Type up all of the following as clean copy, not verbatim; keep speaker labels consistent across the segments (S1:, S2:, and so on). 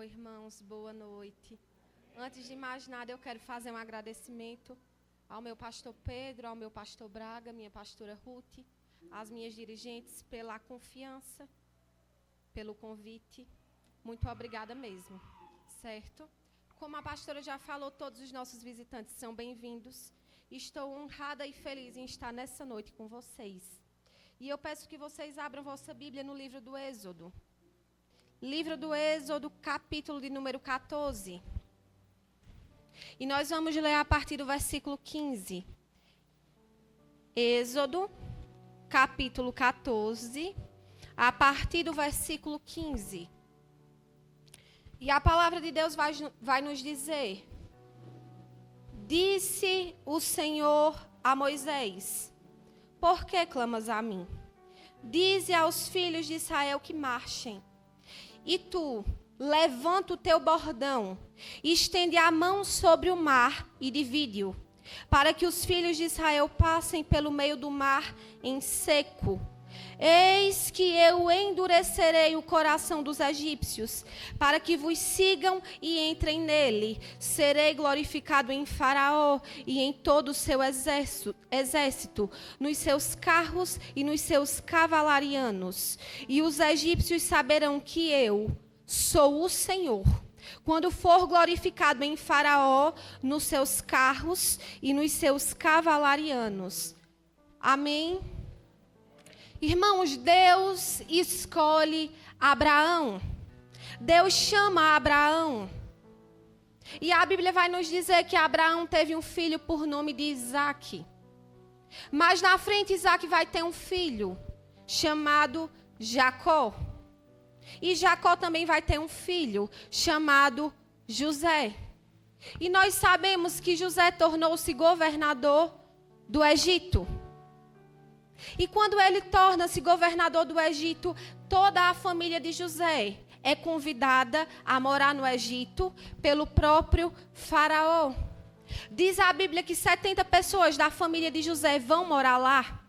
S1: irmãos, boa noite. Antes de mais nada, eu quero fazer um agradecimento ao meu pastor Pedro, ao meu pastor Braga, minha pastora Ruth, às minhas dirigentes pela confiança, pelo convite. Muito obrigada mesmo, certo? Como a pastora já falou, todos os nossos visitantes são bem-vindos. Estou honrada e feliz em estar nessa noite com vocês. E eu peço que vocês abram vossa Bíblia no livro do Êxodo. Livro do Êxodo, capítulo de número 14. E nós vamos ler a partir do versículo 15. Êxodo, capítulo 14, a partir do versículo 15. E a palavra de Deus vai nos dizer: Disse o Senhor a Moisés: Por que clamas a mim? Dize aos filhos de Israel que marchem. E tu, levanta o teu bordão, estende a mão sobre o mar e divide-o, para que os filhos de Israel passem pelo meio do mar em seco. Eis que eu endurecerei o coração dos egípcios, para que vos sigam e entrem nele. Serei glorificado em Faraó e em todo o seu exército, nos seus carros e nos seus cavalarianos. E os egípcios saberão que eu sou o Senhor, quando for glorificado em Faraó, nos seus carros e nos seus cavalarianos. Amém? Irmãos, Deus escolhe Abraão. Deus chama Abraão. E a Bíblia vai nos dizer que Abraão teve um filho por nome de Isaque. Mas na frente Isaque vai ter um filho chamado Jacó. E Jacó também vai ter um filho chamado José. E nós sabemos que José tornou-se governador do Egito. E quando ele torna-se governador do Egito, toda a família de José é convidada a morar no Egito pelo próprio Faraó. Diz a Bíblia que 70 pessoas da família de José vão morar lá.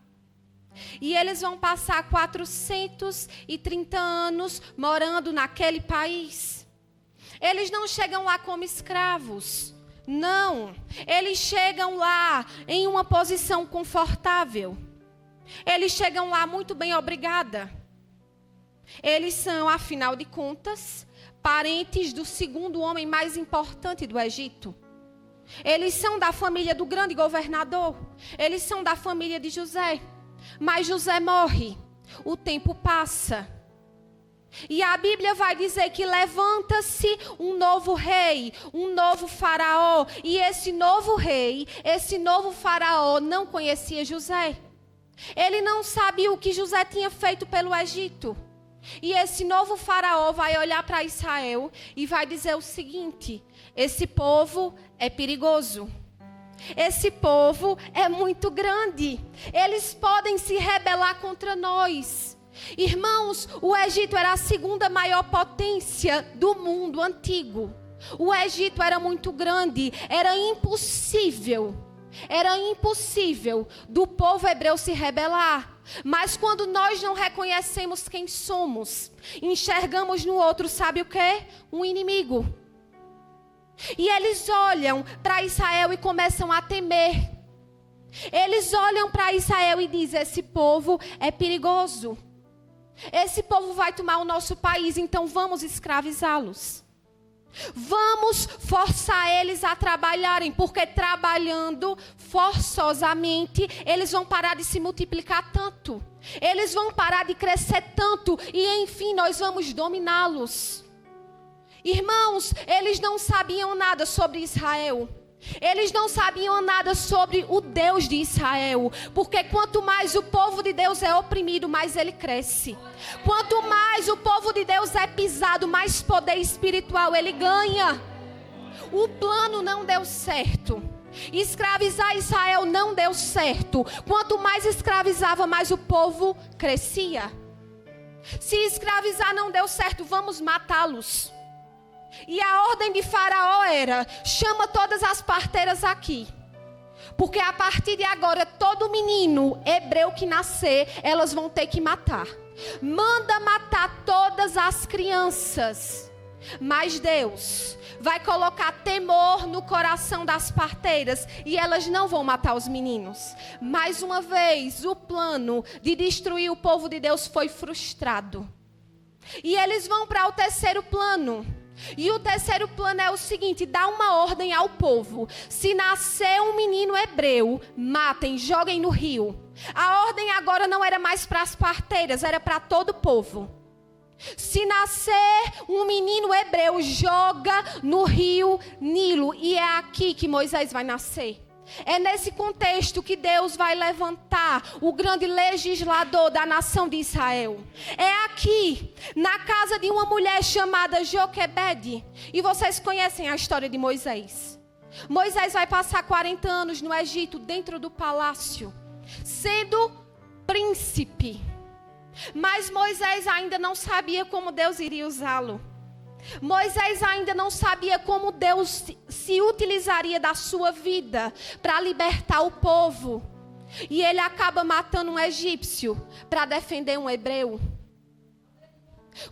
S1: E eles vão passar 430 anos morando naquele país. Eles não chegam lá como escravos. Não. Eles chegam lá em uma posição confortável. Eles chegam lá muito bem, obrigada. Eles são, afinal de contas, parentes do segundo homem mais importante do Egito. Eles são da família do grande governador. Eles são da família de José. Mas José morre. O tempo passa. E a Bíblia vai dizer que levanta-se um novo rei, um novo faraó. E esse novo rei, esse novo faraó não conhecia José. Ele não sabia o que José tinha feito pelo Egito. E esse novo faraó vai olhar para Israel e vai dizer o seguinte: esse povo é perigoso. Esse povo é muito grande. Eles podem se rebelar contra nós. Irmãos, o Egito era a segunda maior potência do mundo antigo. O Egito era muito grande. Era impossível do povo hebreu se rebelar. Mas quando nós não reconhecemos quem somos, enxergamos no outro, sabe o quê? Um inimigo. E eles olham para Israel e começam a temer. Eles olham para Israel e dizem: esse povo é perigoso. Esse povo vai tomar o nosso país, então vamos escravizá-los. Vamos forçar eles a trabalharem, porque trabalhando forçosamente, eles vão parar de se multiplicar tanto. Eles vão parar de crescer tanto e, enfim, nós vamos dominá-los. Irmãos, eles não sabiam nada sobre Israel. Eles não sabiam nada sobre o Deus de Israel. Porque quanto mais o povo de Deus é oprimido, mais ele cresce. Quanto mais o povo de Deus é pisado, mais poder espiritual ele ganha. O plano não deu certo. Escravizar Israel não deu certo. Quanto mais escravizava, mais o povo crescia. Se escravizar não deu certo, vamos matá-los. E a ordem de Faraó era: chama todas as parteiras aqui. Porque a partir de agora, todo menino hebreu que nascer, elas vão ter que matar. Manda matar todas as crianças. Mas Deus vai colocar temor no coração das parteiras e elas não vão matar os meninos. Mais uma vez, o plano de destruir o povo de Deus foi frustrado. E eles vão para o terceiro plano. E o terceiro plano é o seguinte: dá uma ordem ao povo. Se nascer um menino hebreu, matem, joguem no rio. A ordem agora não era mais para as parteiras, era para todo o povo. Se nascer um menino hebreu, joga no rio Nilo. E é aqui que Moisés vai nascer. É nesse contexto que Deus vai levantar o grande legislador da nação de Israel. É aqui, na casa de uma mulher chamada Joquebede. E vocês conhecem a história de Moisés. Moisés vai passar 40 anos no Egito, dentro do palácio, sendo príncipe. Mas Moisés ainda não sabia como Deus iria usá-lo. Moisés ainda não sabia como Deus se utilizaria da sua vida para libertar o povo. E ele acaba matando um egípcio para defender um hebreu.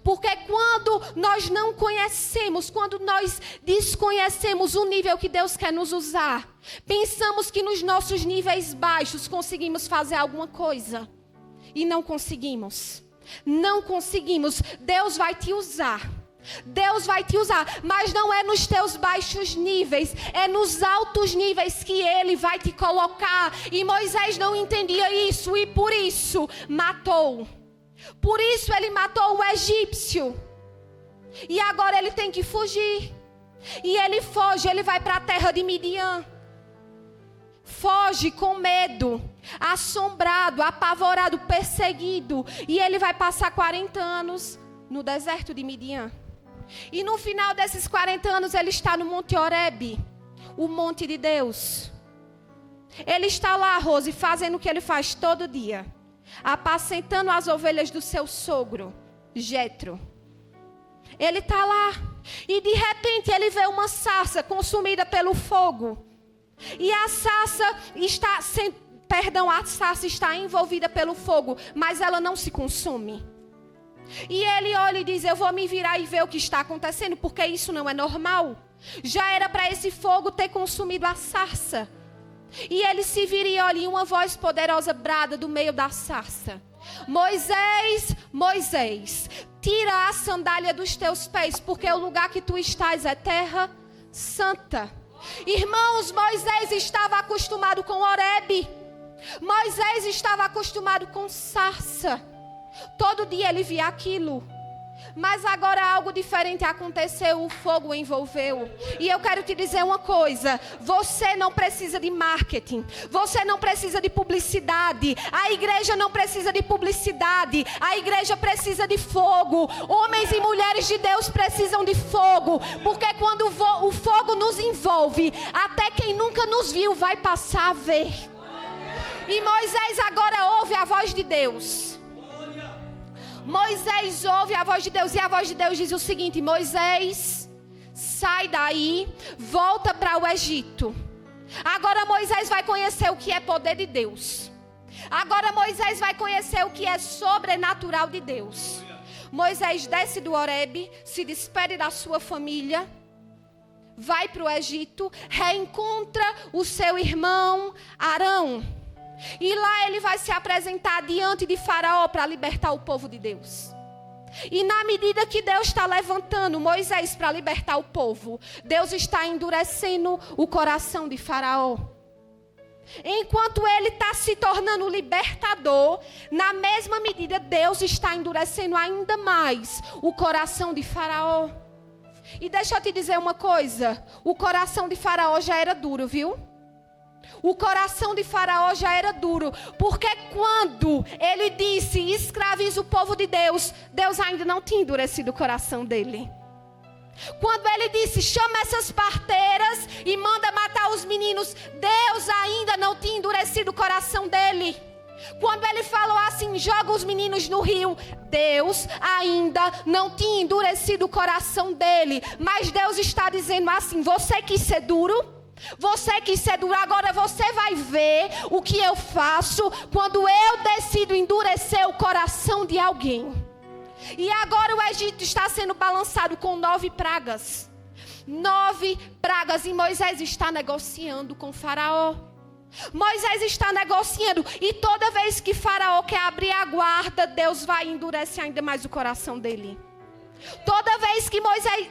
S1: Porque quando nós não conhecemos, quando nós desconhecemos o nível que Deus quer nos usar, pensamos que nos nossos níveis baixos conseguimos fazer alguma coisa. E não conseguimos. Não conseguimos. Deus vai te usar. Deus vai te usar, mas não é nos teus baixos níveis, é nos altos níveis que Ele vai te colocar. E Moisés não entendia isso e por isso matou. Por isso ele matou o egípcio. E agora ele tem que fugir. E ele foge, ele vai para a terra de Midian. Foge com medo, assombrado, apavorado, perseguido. E ele vai passar 40 anos no deserto de Midian. E no final desses 40 anos ele está no Monte Horebe, o monte de Deus. Ele está lá, Rose, fazendo o que ele faz todo dia, apacentando as ovelhas do seu sogro, Jetro. Ele está lá e de repente ele vê uma sarça consumida pelo fogo. E a sarça está envolvida pelo fogo, mas ela não se consome. E ele olha e diz: eu vou me virar e ver o que está acontecendo, porque isso não é normal. Já era para esse fogo ter consumido a sarça. E ele se vira e olha, e uma voz poderosa brada do meio da sarça: Moisés, Moisés, tira a sandália dos teus pés, porque o lugar que tu estás é terra santa. Irmãos, Moisés estava acostumado com Horebe. Moisés estava acostumado com sarça. Todo dia ele via aquilo. Mas agora algo diferente aconteceu, o fogo envolveu. E eu quero te dizer uma coisa: você não precisa de marketing, você não precisa de publicidade, a igreja não precisa de publicidade, a igreja precisa de fogo. Homens e mulheres de Deus precisam de fogo, porque quando o fogo nos envolve, até quem nunca nos viu vai passar a ver. E Moisés agora ouve a voz de Deus. Moisés ouve a voz de Deus e a voz de Deus diz o seguinte: Moisés, sai daí, volta para o Egito. Agora Moisés vai conhecer o que é poder de Deus. Agora Moisés vai conhecer o que é sobrenatural de Deus. Moisés desce do Horebe, se despede da sua família, vai para o Egito, reencontra o seu irmão Arão. E lá ele vai se apresentar diante de Faraó para libertar o povo de Deus. E na medida que Deus está levantando Moisés para libertar o povo, Deus está endurecendo o coração de Faraó. Enquanto ele está se tornando libertador, na mesma medida Deus está endurecendo ainda mais o coração de Faraó. E deixa eu te dizer uma coisa: o coração de Faraó já era duro, viu? O coração de Faraó já era duro, porque quando ele disse: escraviza o povo de Deus, Deus ainda não tinha endurecido o coração dele. Quando ele disse: chama essas parteiras e manda matar os meninos, Deus ainda não tinha endurecido o coração dele. Quando ele falou assim: joga os meninos no rio, Deus ainda não tinha endurecido o coração dele. Mas Deus está dizendo assim: você quis ser duro? Você quis ser duro, agora você vai ver o que eu faço quando eu decido endurecer o coração de alguém. E agora o Egito está sendo balançado com 9 pragas. 9 pragas. E Moisés está negociando com Faraó. Moisés está negociando. E toda vez que Faraó quer abrir a guarda, Deus vai endurecer ainda mais o coração dele. Toda vez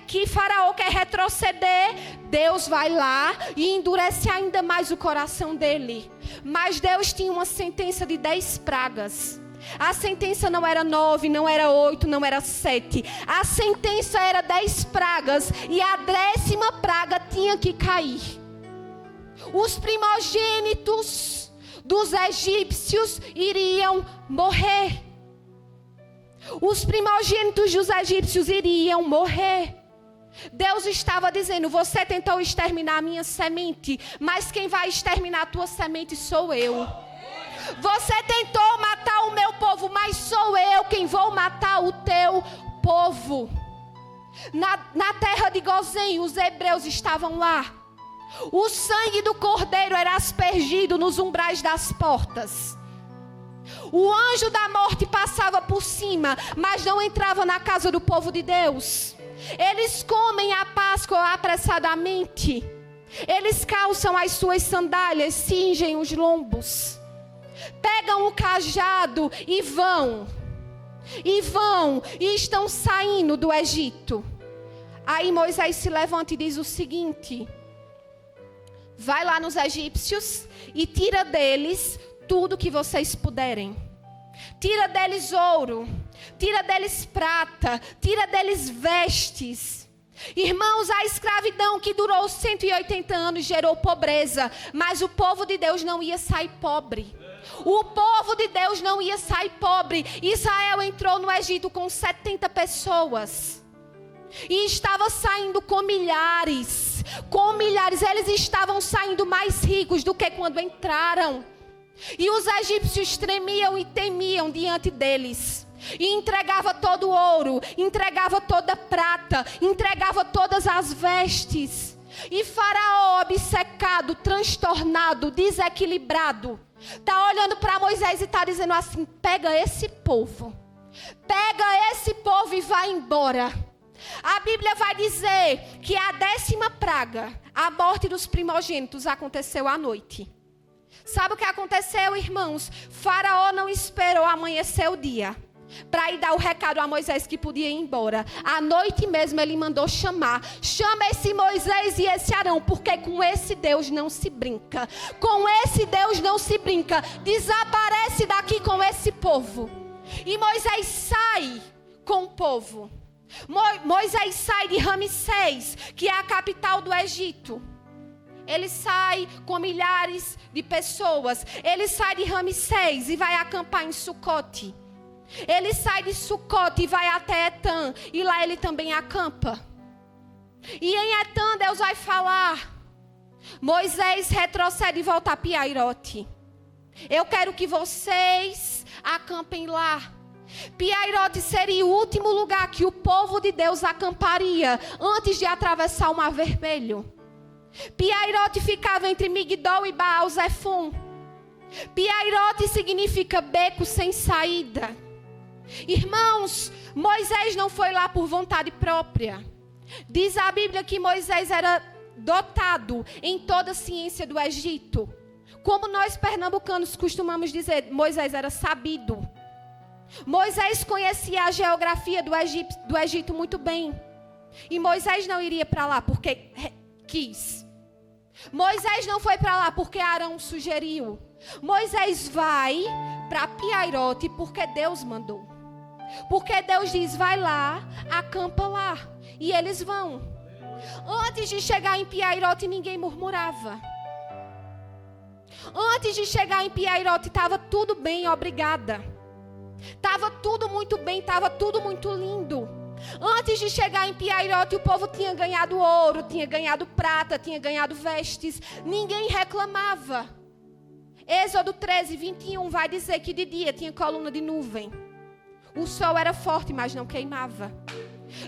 S1: que Faraó quer retroceder, Deus vai lá e endurece ainda mais o coração dele. Mas Deus tinha uma sentença de 10 pragas. A sentença não era 9, não era 8, não era 7. A sentença era 10 pragas. E a 10ª praga tinha que cair. Os primogênitos dos egípcios iriam morrer. Os primogênitos dos egípcios iriam morrer. Deus estava dizendo: você tentou exterminar a minha semente, mas quem vai exterminar a tua semente sou eu. Você tentou matar o meu povo, mas sou eu quem vou matar o teu povo. Na terra de Gozém, os hebreus estavam lá. O sangue do cordeiro era aspergido nos umbrais das portas. O anjo da morte passava por cima, mas não entrava na casa do povo de Deus. Eles comem a Páscoa apressadamente. Eles calçam as suas sandálias, cingem os lombos. Pegam o cajado e vão. E estão saindo do Egito. Aí Moisés se levanta e diz o seguinte: vai lá nos egípcios e tira deles tudo que vocês puderem. Tira deles ouro, tira deles prata, tira deles vestes. Irmãos, a escravidão que durou 180 anos gerou pobreza, mas o povo de Deus não ia sair pobre. O povo de Deus não ia sair pobre. Israel entrou no Egito com 70 pessoas. E estava saindo com milhares. Eles estavam saindo mais ricos do que quando entraram. E os egípcios tremiam e temiam diante deles. E entregava todo o ouro, entregava toda a prata, entregava todas as vestes. E Faraó, obcecado, transtornado, desequilibrado, está olhando para Moisés e está dizendo assim: pega esse povo e vai embora. A Bíblia vai dizer que a 10ª praga, a morte dos primogênitos, aconteceu à noite. Sabe o que aconteceu, irmãos? Faraó não esperou amanhecer o dia para ir dar o recado a Moisés que podia ir embora. À noite mesmo ele mandou chamar. Chama esse Moisés e esse Arão, porque com esse Deus não se brinca. Com esse Deus não se brinca. Desaparece daqui com esse povo. E Moisés sai com o povo. Moisés sai de Ramsés, que é a capital do Egito. Ele sai com milhares de pessoas. Ele sai de Ramsés e vai acampar em Sucote. Ele sai de Sucote e vai até Etã. E lá ele também acampa. E em Etã Deus vai falar: Moisés, retrocede e volta a Piairote. Eu quero que vocês acampem lá. Piairote seria o último lugar que o povo de Deus acamparia antes de atravessar o Mar Vermelho. Piairote ficava entre Migdol e Baal-Zefon. Piairote significa beco sem saída. Irmãos, Moisés não foi lá por vontade própria. Diz a Bíblia que Moisés era dotado em toda a ciência do Egito. Como nós pernambucanos costumamos dizer, Moisés era sabido. Moisés conhecia a geografia do Egito muito bem. E Moisés não iria para lá porque quis. Moisés não foi para lá porque Arão sugeriu. Moisés vai para Piairote porque Deus mandou. Porque Deus diz: vai lá, acampa lá. E eles vão. Antes de chegar em Piairote, ninguém murmurava. Antes de chegar em Piairote, estava tudo bem, obrigada. Estava tudo muito bem, estava tudo muito lindo. Antes de chegar em Piairote, o povo tinha ganhado ouro, tinha ganhado prata, tinha ganhado vestes. Ninguém reclamava. Êxodo 13, 21 vai dizer que de dia tinha coluna de nuvem. O sol era forte, mas não queimava.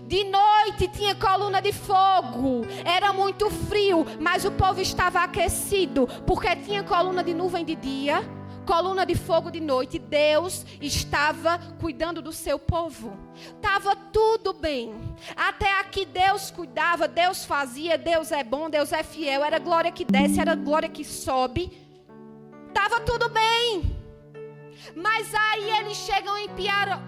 S1: De noite tinha coluna de fogo. Era muito frio, mas o povo estava aquecido, porque tinha coluna de nuvem de dia, coluna de fogo de noite. Deus estava cuidando do seu povo. Estava tudo bem. Até aqui Deus cuidava, Deus fazia, Deus é bom, Deus é fiel. Era glória que desce, era glória que sobe. Estava tudo bem. Mas aí eles chegam em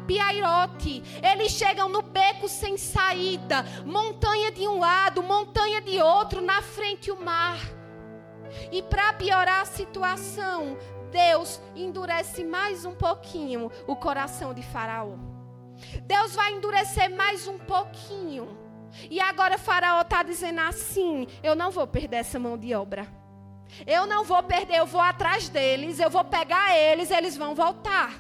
S1: Piairote, eles chegam no beco sem saída, montanha de um lado, montanha de outro, na frente o mar. E para piorar a situação, Deus endurece mais um pouquinho o coração de Faraó. Deus vai endurecer mais um pouquinho. E agora Faraó está dizendo assim: eu não vou perder essa mão de obra. Eu não vou perder, eu vou atrás deles, eu vou pegar eles, eles vão voltar.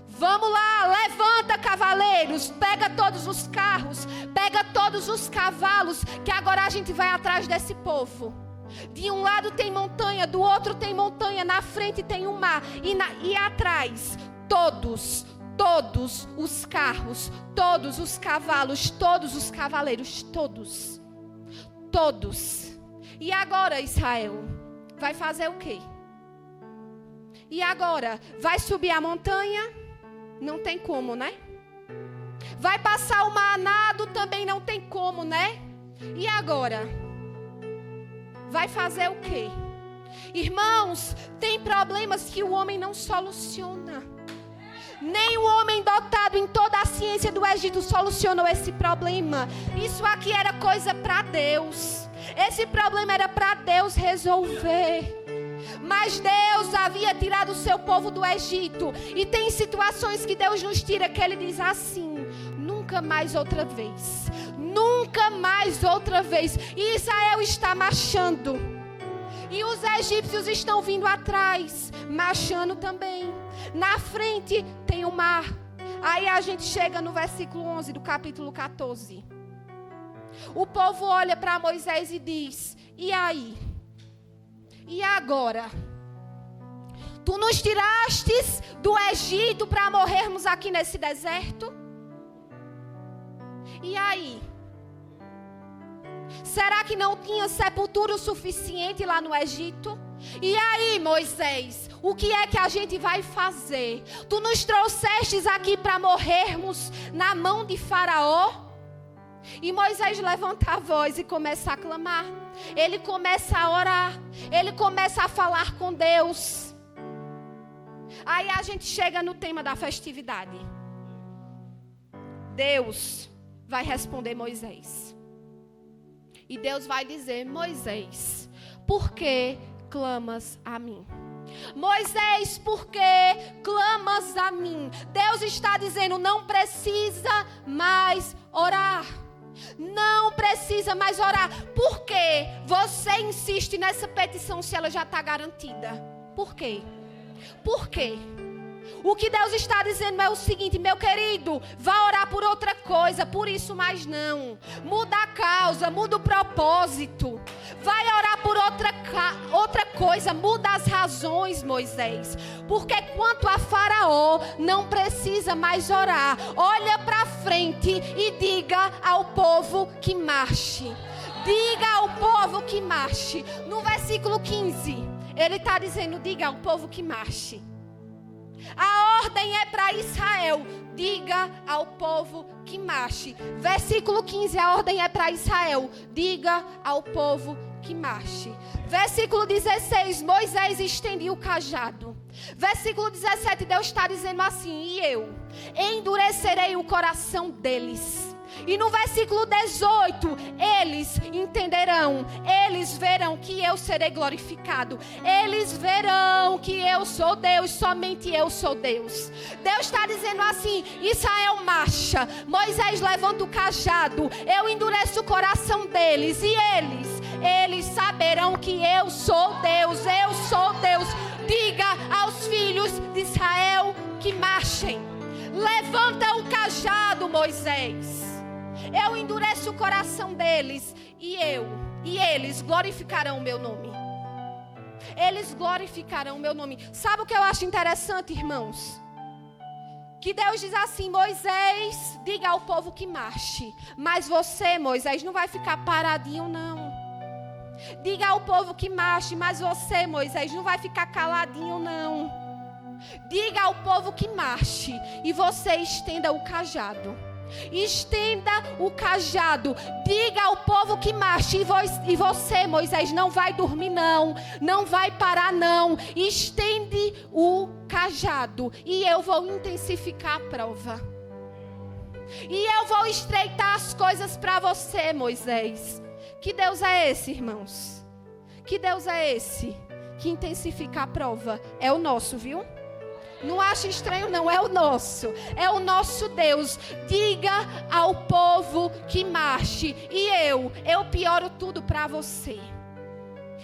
S1: Vamos lá, levanta, cavaleiros, pega todos os carros, pega todos os cavalos, que agora a gente vai atrás desse povo. De um lado tem montanha, do outro tem montanha, na frente tem um mar, e atrás, todos os carros, todos os cavalos, todos os cavaleiros, todos. E agora, Israel, vai fazer o quê? E agora, vai subir a montanha? Não tem como, né? Vai passar o mar a nado? Também não tem como, né? E agora? Vai fazer o quê? Irmãos, tem problemas que o homem não soluciona. Nem o homem dotado em toda a ciência do Egito solucionou esse problema. Isso aqui era coisa para Deus. Esse problema era para Deus resolver. Mas Deus havia tirado o seu povo do Egito. E tem situações que Deus nos tira que Ele diz assim: nunca mais outra vez. Nunca mais outra vez. E Israel está marchando. E os egípcios estão vindo atrás, marchando também. Na frente tem o mar. Aí a gente chega no versículo 11 do capítulo 14. O povo olha para Moisés e diz: e aí? E agora? Tu nos tirastes do Egito para morrermos aqui nesse deserto? E aí? Será que não tinha sepultura o suficiente lá no Egito? E aí, Moisés, o que é que a gente vai fazer? Tu nos trouxestes aqui para morrermos na mão de Faraó? E Moisés levanta a voz e começa a clamar. Ele começa a orar. Ele começa a falar com Deus. Aí a gente chega no tema da festividade. Deus vai responder Moisés. E Deus vai dizer: Moisés, por que clamas a mim? Moisés, por que clamas a mim? Deus está dizendo: não precisa mais orar. Não precisa mais orar. Por que você insiste nessa petição se ela já está garantida? Por quê? Por quê? O que Deus está dizendo é o seguinte: meu querido, vá orar por outra coisa, por isso mais não. Muda a causa, muda o propósito. Vai orar por outra coisa, muda as razões, Moisés. Porque quanto a Faraó, não precisa mais orar. Olha para frente e diga ao povo que marche. Diga ao povo que marche. No versículo 15, ele está dizendo: diga ao povo que marche. A ordem é para Israel: diga ao povo que marche. Versículo 15, a ordem é para Israel: diga ao povo que marche. Versículo 16, Moisés estendeu o cajado. Versículo 17, Deus está dizendo assim: e eu endurecerei o coração deles. E no versículo 18, eles entenderão, eles verão que eu serei glorificado. Eles verão que eu sou Deus, somente eu sou Deus. Deus está dizendo assim: Israel marcha, Moisés levanta o cajado, eu endureço o coração deles. E eles saberão que eu sou Deus, eu sou Deus. Diga aos filhos de Israel que marchem. Levanta o cajado, Moisés. Eu endureço o coração deles e eles glorificarão o meu nome. Eles glorificarão o meu nome. Sabe o que eu acho interessante, irmãos? Que Deus diz assim: Moisés, diga ao povo que marche. Mas você, Moisés, não vai ficar paradinho, não. Diga ao povo que marche, mas você, Moisés, não vai ficar caladinho, não. Diga ao povo que marche e você estenda o cajado. Estenda o cajado. Diga ao povo que marche. E você, Moisés, não vai dormir não. Não vai parar não. Estende o cajado. E eu vou intensificar a prova. E eu vou estreitar as coisas para você, Moisés. Que Deus é esse, irmãos? Que Deus é esse? Que intensifica a prova. É o nosso, viu? Não acha estranho não, é o nosso. É o nosso Deus. Diga ao povo que marche. E eu pioro tudo para você.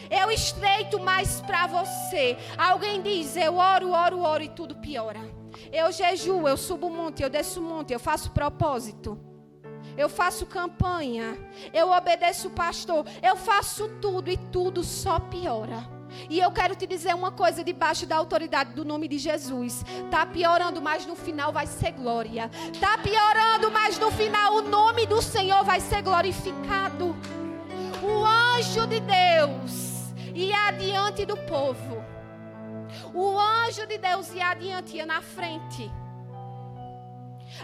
S1: Eu estreito mais para você. Alguém diz, eu oro e tudo piora. Eu jejuo, eu subo o monte, eu desço o monte, eu faço propósito. Eu faço campanha. Eu obedeço o pastor. Eu faço tudo e tudo só piora. E eu quero te dizer uma coisa debaixo da autoridade do nome de Jesus. Está piorando, mas no final vai ser glória. Está piorando, mas no final o nome do Senhor vai ser glorificado. O anjo de Deus ia adiante do povo. O anjo de Deus ia adiante, ia na frente.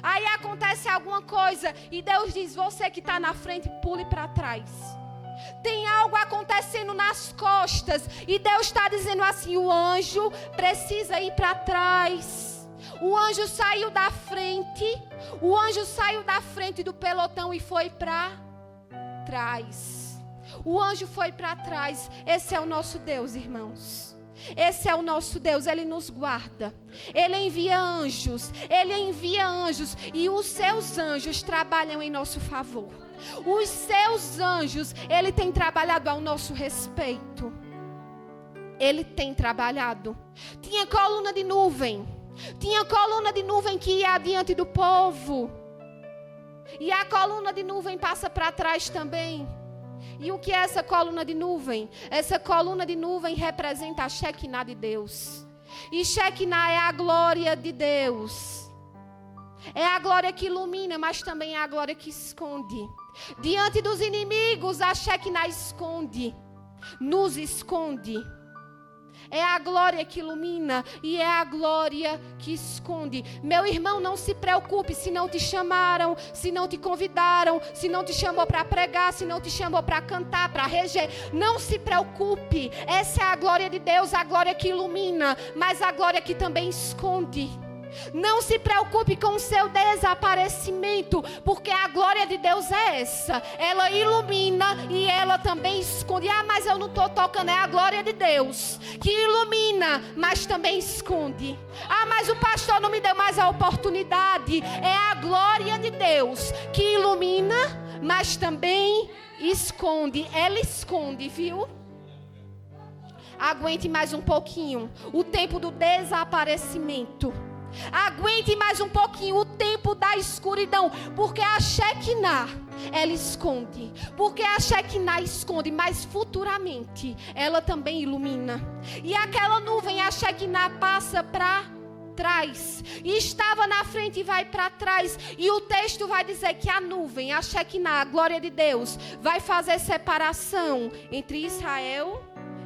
S1: Aí acontece alguma coisa e Deus diz, você que está na frente, pule para trás. Tem algo acontecendo nas costas e Deus está dizendo assim, o anjo precisa ir para trás. O anjo saiu da frente. O anjo saiu da frente do pelotão e foi para trás. O anjo foi para trás. Esse é o nosso Deus, irmãos. Esse é o nosso Deus, Ele nos guarda. Ele envia anjos. Ele envia anjos. E os seus anjos trabalham em nosso favor. Os seus anjos, Ele tem trabalhado ao nosso respeito. Ele tem trabalhado. Tinha coluna de nuvem. Tinha coluna de nuvem que ia adiante do povo. E a coluna de nuvem passa para trás também. E o que é essa coluna de nuvem? Essa coluna de nuvem representa a Shekinah de Deus. E Shekinah é a glória de Deus. É a glória que ilumina, mas também é a glória que esconde. Diante dos inimigos, a Shekinah esconde. Nos esconde. É a glória que ilumina e é a glória que esconde. Meu irmão, não se preocupe se não te chamaram, se não te convidaram, se não te chamou para pregar, se não te chamou para cantar, para reger. Não se preocupe. Essa é a glória de Deus, a glória que ilumina, mas a glória que também esconde. Não se preocupe com o seu desaparecimento, porque a glória de Deus é essa. Ela ilumina e ela também esconde. Ah, mas eu não estou tocando. É a glória de Deus que ilumina, mas também esconde. Ah, mas o pastor não me deu mais a oportunidade. É a glória de Deus que ilumina, mas também esconde. Ela esconde, viu? Aguente mais um pouquinho. O tempo do desaparecimento. Aguente mais um pouquinho o tempo da escuridão, porque a Shekinah, ela esconde. Porque a Shekinah esconde, mas futuramente ela também ilumina. E aquela nuvem, a Shekinah passa para trás. E estava na frente e vai para trás. E o texto vai dizer que a nuvem, a Shekinah, a glória de Deus, vai fazer separação entre Israel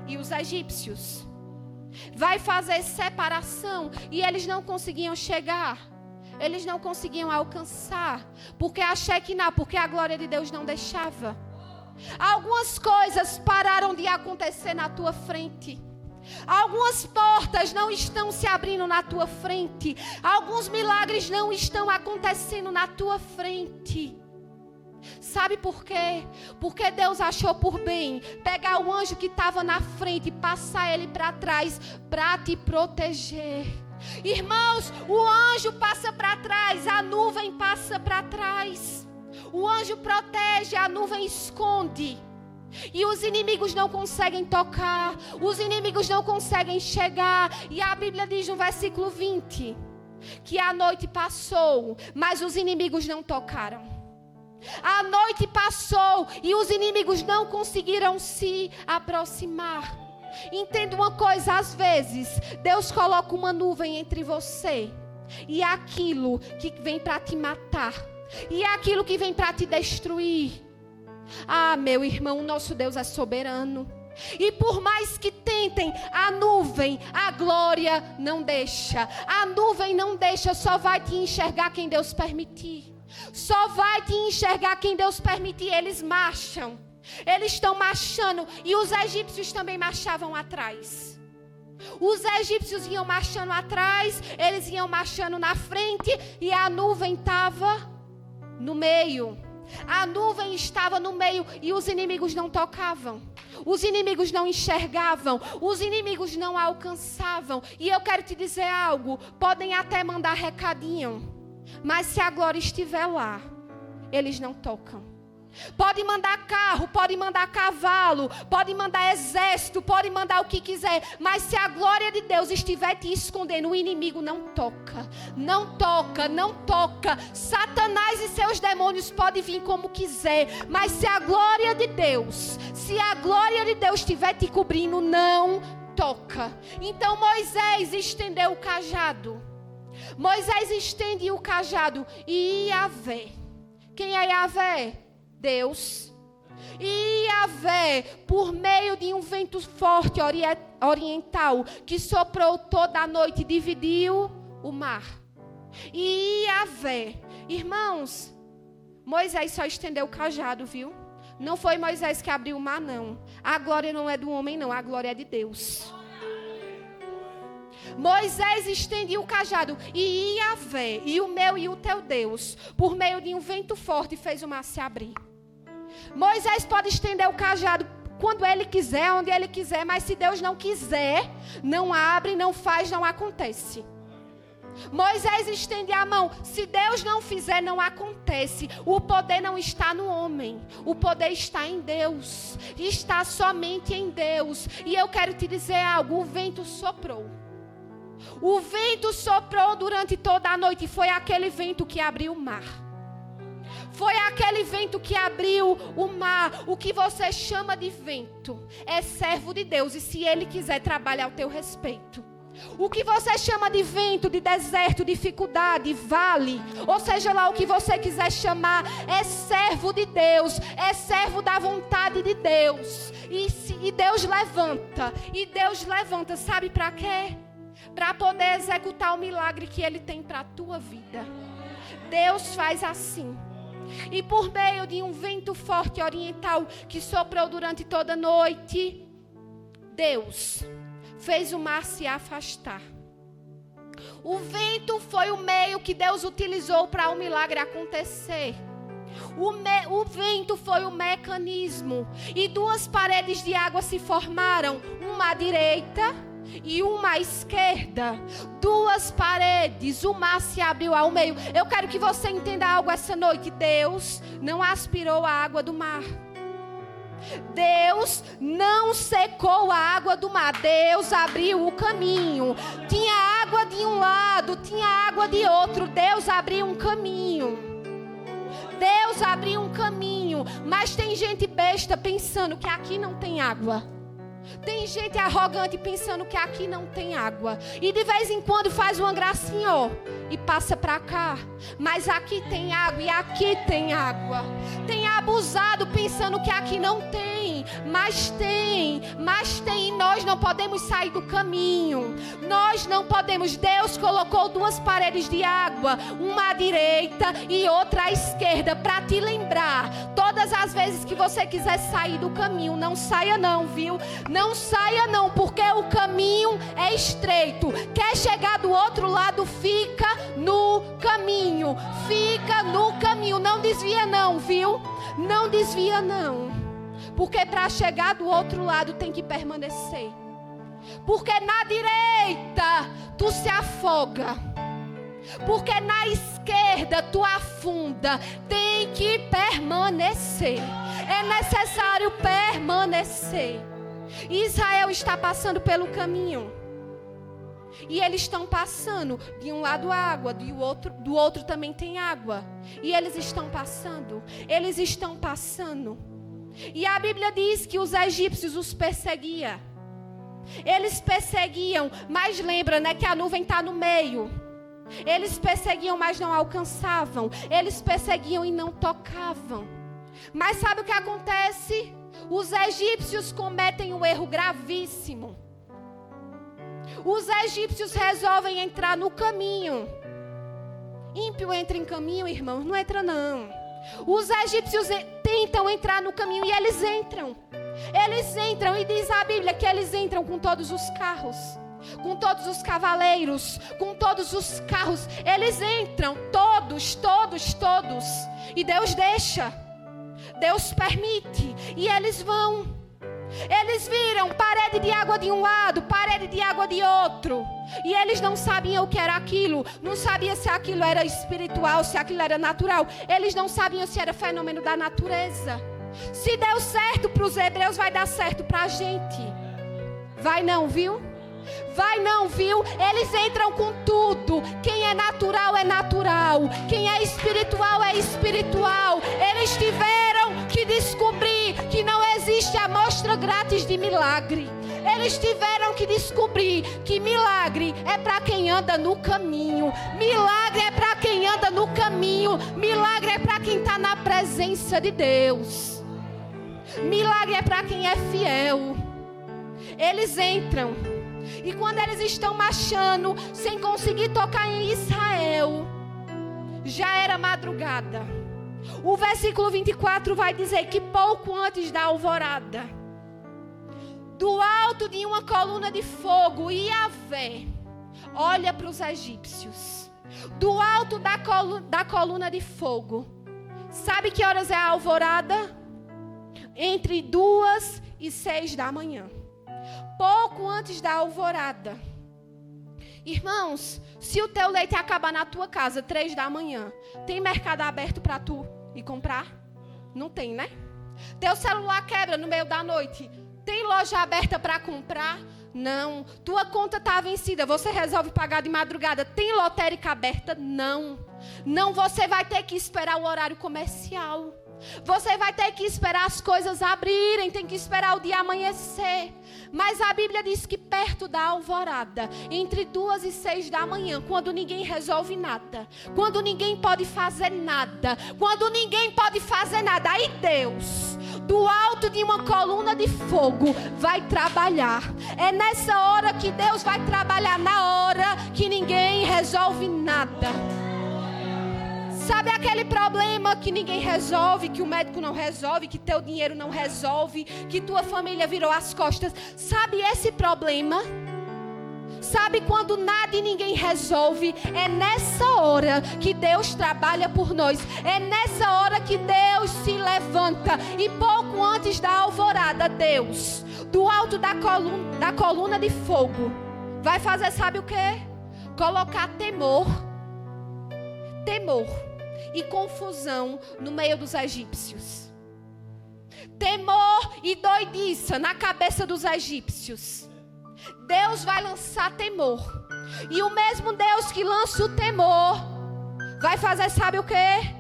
S1: e os egípcios. Vai fazer separação. E eles não conseguiam chegar. Eles não conseguiam alcançar. Porque a Shekinah, porque a glória de Deus não deixava. Algumas coisas pararam de acontecer na tua frente. Algumas portas não estão se abrindo na tua frente. Alguns milagres não estão acontecendo na tua frente. Sabe por quê? Porque Deus achou por bem pegar o anjo que estava na frente e passar ele para trás para te proteger. Irmãos, o anjo passa para trás, a nuvem passa para trás. O anjo protege, a nuvem esconde. E os inimigos não conseguem tocar, os inimigos não conseguem chegar. E a Bíblia diz no versículo 20 que a noite passou, mas os inimigos não tocaram. A noite passou e os inimigos não conseguiram se aproximar. Entenda uma coisa, às vezes Deus coloca uma nuvem entre você e aquilo que vem para te matar, e aquilo que vem para te destruir. Ah, meu irmão, o nosso Deus é soberano. E por mais que tentem, a nuvem, a glória não deixa. A nuvem não deixa, só vai te enxergar quem Deus permitir. Só vai te enxergar quem Deus permitir. Eles marcham. Eles estão marchando. E os egípcios também marchavam atrás. Os egípcios iam marchando atrás. Eles iam marchando na frente. E a nuvem estava no meio. A nuvem estava no meio. E os inimigos não tocavam. Os inimigos não enxergavam. Os inimigos não alcançavam. E eu quero te dizer algo. Podem até mandar recadinho. Mas se a glória estiver lá, eles não tocam. Pode mandar carro, pode mandar cavalo, pode mandar exército, pode mandar o que quiser. Mas se a glória de Deus estiver te escondendo, o inimigo não toca. Não toca, não toca. Satanás e seus demônios podem vir como quiser. Mas se a glória de Deus, estiver te cobrindo, não toca. Então Moisés estendeu o cajado. Moisés estende o cajado e Yahvé. Quem é Yahvé? Deus. E Yahvé, por meio de um vento forte oriental que soprou toda a noite, dividiu o mar. E Yahvé, irmãos, Moisés só estendeu o cajado, viu? Não foi Moisés que abriu o mar, não. A glória não é do homem, não. A glória é de Deus. Moisés estendeu o cajado e Yahvé, e o meu e o teu Deus, por meio de um vento forte, fez o mar se abrir. Moisés pode estender o cajado quando ele quiser, onde ele quiser, mas se Deus não quiser, não abre, não faz, não acontece. Moisés estende a mão. Se Deus não fizer, não acontece. O poder não está no homem. O poder está em Deus. Está somente em Deus. E eu quero te dizer algo. O vento soprou. O vento soprou durante toda a noite. Foi aquele vento que abriu o mar. Foi aquele vento que abriu o mar. O que você chama de vento é servo de Deus. E se ele quiser, trabalhar ao teu respeito. O que você chama de vento, de deserto, dificuldade, vale, ou seja lá o que você quiser chamar, é servo de Deus, é servo da vontade de Deus. E Deus levanta, sabe para quê? Para poder executar o milagre que Ele tem para a tua vida. Deus faz assim. E por meio de um vento forte oriental que soprou durante toda a noite, Deus fez o mar se afastar. O vento foi o meio que Deus utilizou para o milagre acontecer. O vento foi o mecanismo. E duas paredes de água se formaram, uma à direita e uma à esquerda. Duas paredes, o mar se abriu ao meio. Eu quero que você entenda algo essa noite. Deus não aspirou a água do mar. Deus não secou a água do mar. Deus abriu o caminho. Tinha água de um lado, tinha água de outro. Deus abriu um caminho. Deus abriu um caminho. Mas tem gente besta pensando que aqui não tem água. Tem gente arrogante pensando que aqui não tem água. E de vez em quando faz uma gracinha, ó, e passa pra cá. Mas aqui tem água e aqui tem água. Tem abusado pensando que aqui não tem. Mas tem. E nós não podemos sair do caminho. Nós não podemos. Deus colocou duas paredes de água, uma à direita e outra à esquerda, para te lembrar. Todas as vezes que você quiser sair do caminho, não saia não, viu? Não saia não, porque o caminho é estreito. Quer chegar do outro lado, fica no caminho. Fica no caminho. Não desvia não, viu? Não desvia não. Porque para chegar do outro lado tem que permanecer. Porque na direita tu se afoga. Porque na esquerda tu afunda. Tem que permanecer. É necessário permanecer. Israel está passando pelo caminho. E eles estão passando. De um lado água, do outro também tem água. E eles estão passando. Eles estão passando. E a Bíblia diz que os egípcios os perseguiam. Eles perseguiam, mas lembra, né, que a nuvem está no meio. Eles perseguiam, mas não alcançavam. Eles perseguiam e não tocavam. Mas sabe o que acontece? Os egípcios cometem um erro gravíssimo. Os egípcios resolvem entrar no caminho. Ímpio entra em caminho, irmãos? Não entra, não. Os egípcios tentam entrar no caminho e eles entram. Eles entram e diz a Bíblia que eles entram com todos os carros, com todos os cavaleiros, com todos os carros. Eles entram, todos. E Deus deixa. Deus permite. E eles vão. Eles viram parede de água de um lado, parede de água de outro. E eles não sabiam o que era aquilo. Não sabiam se aquilo era espiritual, se aquilo era natural. Eles não sabiam se era fenômeno da natureza. Se deu certo para os hebreus, vai dar certo para a gente. Vai não, viu? Vai não, viu? Eles entram com tudo. Quem é natural é natural. Quem é espiritual é espiritual. Eles tiveram que descobrir que não existe amostra grátis de milagre. Eles tiveram que descobrir que milagre é para quem anda no caminho. Milagre é para quem anda no caminho. Milagre é para quem está na presença de Deus. Milagre é para quem é fiel. Eles entram. E quando eles estão marchando, sem conseguir tocar em Israel, já era madrugada. O versículo 24 vai dizer que pouco antes da alvorada, do alto de uma coluna de fogo, Yahvé olha para os egípcios. Do alto da coluna de fogo. Sabe que horas é a alvorada? Entre 2 e 6 da manhã. Pouco antes da alvorada. Irmãos, se o teu leite acabar na tua casa 3 da manhã, tem mercado aberto para tu ir comprar? Não tem, né? Teu celular quebra no meio da noite, tem loja aberta para comprar? Não. Tua conta está vencida, você resolve pagar de madrugada, tem lotérica aberta? Não. Não, você vai ter que esperar o horário comercial. Você vai ter que esperar as coisas abrirem, tem que esperar o dia amanhecer. Mas a Bíblia diz que perto da alvorada, entre 2 e 6 da manhã, quando ninguém resolve nada, quando ninguém pode fazer nada, aí Deus, do alto de uma coluna de fogo, vai trabalhar. É nessa hora que Deus vai trabalhar, na hora que ninguém resolve nada. Sabe aquele problema que ninguém resolve, que o médico não resolve, que teu dinheiro não resolve, que tua família virou as costas? Sabe esse problema? Sabe quando nada e ninguém resolve? É nessa hora que Deus trabalha por nós. É nessa hora que Deus se levanta. E pouco antes da alvorada, Deus, do alto da coluna de fogo, vai fazer, sabe o quê? Colocar temor e confusão no meio dos egípcios. Temor e doidiça na cabeça dos egípcios. Deus vai lançar temor. E o mesmo Deus que lança o temor vai fazer, sabe o quê?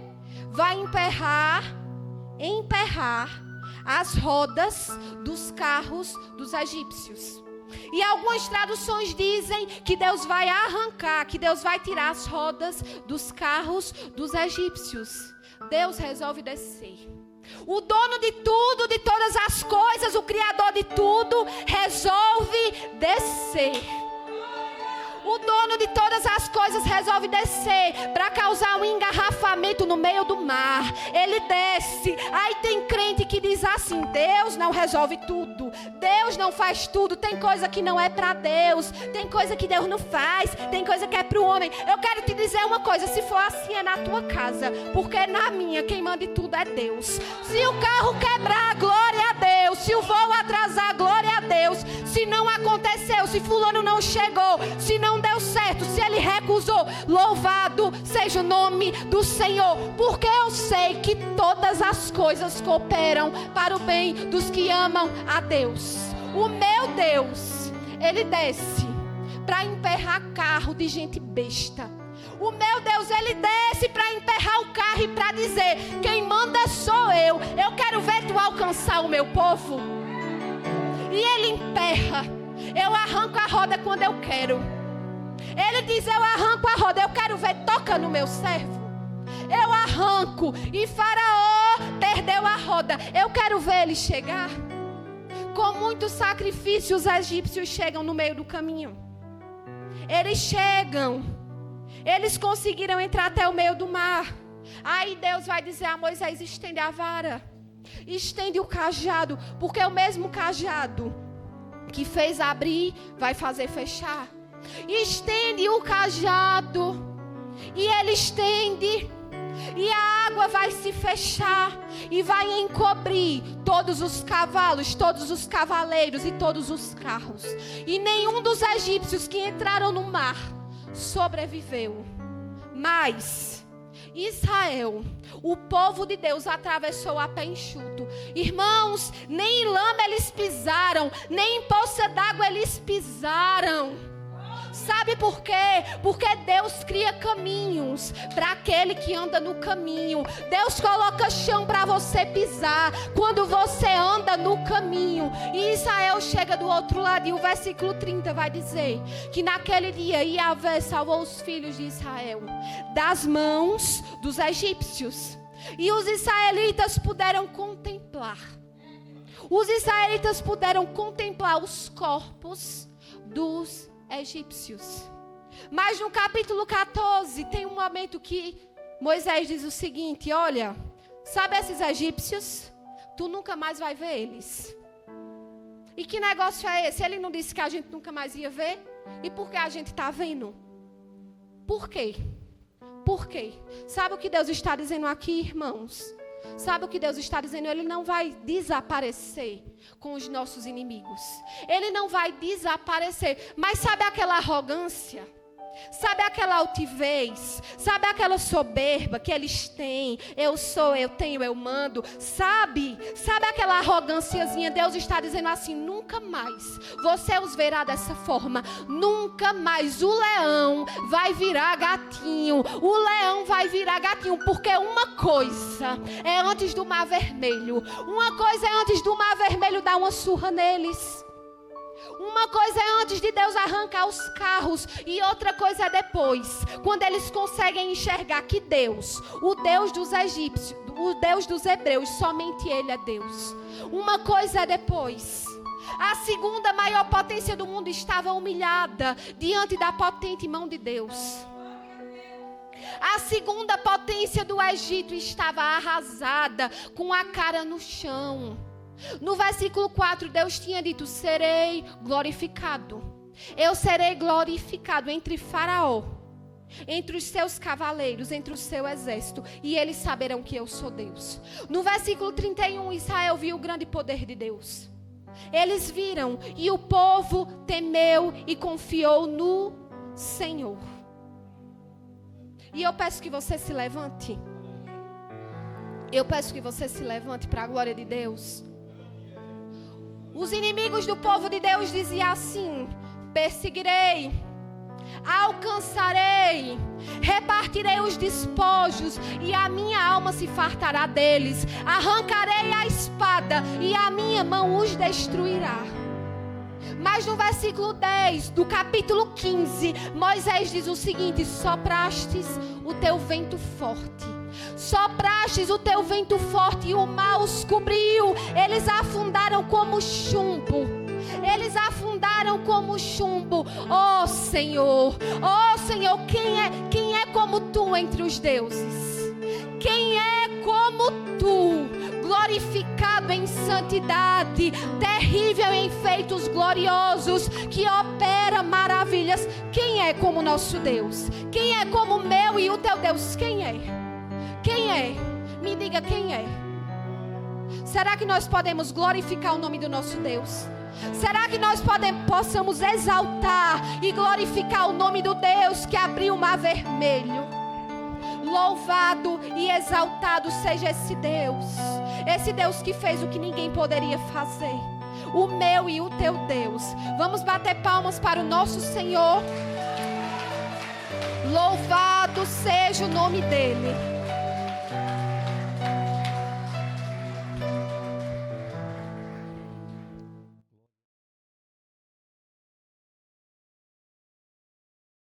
S1: Vai emperrar as rodas dos carros dos egípcios. E algumas traduções dizem que Deus vai arrancar, que Deus vai tirar as rodas dos carros dos egípcios. Deus resolve descer. O dono de tudo, de todas as coisas, o Criador de tudo, resolve descer. O dono de todas as coisas resolve descer para causar um engarrafamento no meio do mar. Ele desce. Aí tem crente que diz assim: Deus não resolve tudo, Deus não faz tudo. Tem coisa que não é para Deus, tem coisa que Deus não faz, tem coisa que é para o homem. Eu quero te dizer uma coisa: se for assim é na tua casa, porque na minha quem manda tudo é Deus. Se o carro quebrar, glória a Deus. Se o voo atrasar, glória a Deus. Se não aconteceu, se fulano não chegou, se não deu certo, se ele recusou, louvado seja o nome do Senhor, porque eu sei que todas as coisas cooperam para o bem dos que amam a Deus. O meu Deus, ele desce para emperrar carro de gente besta. O meu Deus, ele desce para emperrar o carro e para dizer: quem manda sou eu quero ver tu alcançar o meu povo. E ele emperra. Eu arranco a roda quando eu quero. Ele diz: eu arranco a roda, eu quero ver, toca no meu servo. Eu arranco. E Faraó perdeu a roda. Eu quero ver ele chegar. Com muitos sacrifícios, os egípcios chegam no meio do caminho. Eles chegam. Eles conseguiram entrar até o meio do mar. Aí Deus vai dizer a Moisés: estende a vara, estende o cajado, porque é o mesmo cajado que fez abrir, vai fazer fechar. Estende o cajado, e ele estende, e a água vai se fechar, e vai encobrir todos os cavalos, todos os cavaleiros e todos os carros. E nenhum dos egípcios que entraram no mar sobreviveu. Mas Israel, o povo de Deus, atravessou a pé enxuto. Irmãos, nem em lama eles pisaram, nem em poça d'água eles pisaram. Sabe por quê? Porque Deus cria caminhos para aquele que anda no caminho. Deus coloca chão para você pisar quando você anda no caminho. E Israel chega do outro lado, e o versículo 30 vai dizer que naquele dia Yahvé salvou os filhos de Israel das mãos dos egípcios. E os israelitas puderam contemplar. Os israelitas puderam contemplar os corpos dos egípcios. Mas no capítulo 14 tem um momento que Moisés diz o seguinte: olha, sabe esses egípcios? Tu nunca mais vai ver eles. E que negócio é esse? Ele não disse que a gente nunca mais ia ver? E por que a gente está vendo? Por quê? Por quê? Sabe o que Deus está dizendo aqui, irmãos? Sabe o que Deus está dizendo? Ele não vai desaparecer com os nossos inimigos. Ele não vai desaparecer. Mas sabe aquela arrogância? Sabe aquela altivez? Sabe aquela soberba que eles têm? Eu sou, eu tenho, eu mando. Sabe aquela arrogânciazinha? Deus está dizendo assim: nunca mais você os verá dessa forma. Nunca mais. O leão vai virar gatinho. O leão vai virar gatinho. Porque uma coisa é antes do mar vermelho. Uma coisa é antes do mar vermelho dar uma surra neles. Uma coisa é antes de Deus arrancar os carros, e outra coisa é depois, quando eles conseguem enxergar que Deus, o Deus dos egípcios, o Deus dos hebreus, somente Ele é Deus. Uma coisa é depois. A segunda maior potência do mundo estava humilhada diante da potente mão de Deus. A segunda potência do Egito estava arrasada, com a cara no chão. No versículo 4, Deus tinha dito: serei glorificado. Eu serei glorificado entre Faraó, entre os seus cavaleiros, entre o seu exército, e eles saberão que eu sou Deus. No versículo 31, Israel viu o grande poder de Deus. Eles viram, e o povo temeu e confiou no Senhor. E eu peço que você se levante. Eu peço que você se levante para a glória de Deus. Os inimigos do povo de Deus diziam assim: perseguirei, alcançarei, repartirei os despojos, e a minha alma se fartará deles. Arrancarei a espada, e a minha mão os destruirá. Mas no versículo 10 do capítulo 15, Moisés diz o seguinte: soprastes o teu vento forte. Soprastes o teu vento forte, e o mar os cobriu. Eles afundaram como chumbo. Eles afundaram como chumbo. Oh Senhor, quem é como tu entre os deuses? Quem é como tu? Glorificado em santidade, terrível em feitos gloriosos, que opera maravilhas. Quem é como nosso Deus? Quem é como o meu e o teu Deus? Quem é? Quem é? Me diga quem é. Será que nós podemos glorificar o nome do nosso Deus? Será que nós possamos exaltar e glorificar o nome do Deus que abriu o mar vermelho? Louvado e exaltado seja esse Deus que fez o que ninguém poderia fazer, o meu e o teu Deus. Vamos bater palmas para o nosso Senhor. Louvado seja o nome dele.